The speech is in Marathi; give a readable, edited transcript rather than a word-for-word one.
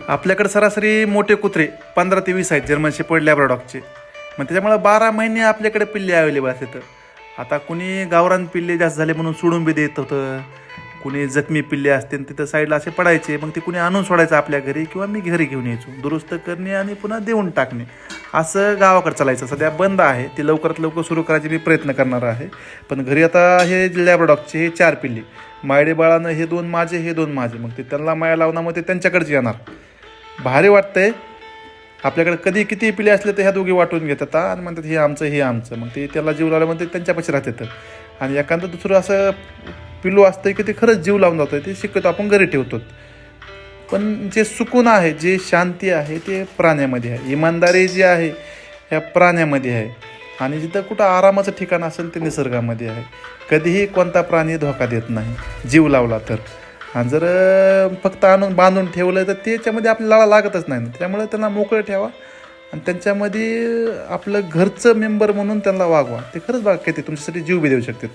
आपल्याकडे सरासरी मोठे कुत्रे 15 ते 20 आहेत जर्मन शेपर्ड लॅब्राडॉगचे. मग त्याच्यामुळे 12 महिने आपल्याकडे पिल्ले अवेलेबल असतात. आता कुणी गावरान पिल्ले जास्त झाले म्हणून सोडून बी देत होतं, कुणी जखमी पिल्ले असते तिथं साईडला असे पडायचे, मग ते कुणी आणून सोडायचं आपल्या घरी किंवा मी घरी घेऊन यायचो. दुरुस्त करणे आणि पुन्हा देऊन टाकणे असं गावाकडे चालायचं. सध्या बंद आहे, ते लवकरात लवकर सुरू करायचे मी प्रयत्न करणार आहे. पण घरी आता हे लॅब्राडॉगचे हे 4 पिल्ले मायडे बाळानं, हे 2 माझे, हे 2 माझे. मग ते त्यांना माया लावण्यामध्ये त्यांच्याकडेच येणार. भारी वाटतंय. आपल्याकडे कधी किती पिले असले तर ह्या दोघी वाटून घेतात आणि म्हणतात हे आमचं हे आमचं. मग ते त्याला जीव लावला म्हणते त्यांच्यापाशी राहतात. आणि एखादं दुसरं असं पिल्लू असतं की ते खरंच जीव लावून जातं, ते शक्यतो आपण घरी ठेवतो. पण जे सुकून आहे, जे शांती आहे ते प्राण्यामध्ये आहे. इमानदारी जी आहे ह्या प्राण्यामध्ये आहे. आणि जिथं कुठं आरामाचं ठिकाण असेल ते निसर्गामध्ये आहे. कधीही कोणता प्राणी धोका देत नाही जीव लावला तर. आणि जर फक्त आणून बांधून ठेवलं तर त्याच्यामध्ये आपल्याला लागतच नाही. त्यामुळे त्यांना मोकळं ठेवा आणि त्यांच्यामध्ये आपलं घरचं मेंबर म्हणून त्यांना वागवा. ते खरंच बघा किती तुमच्यासाठी जीव बी देऊ शकते.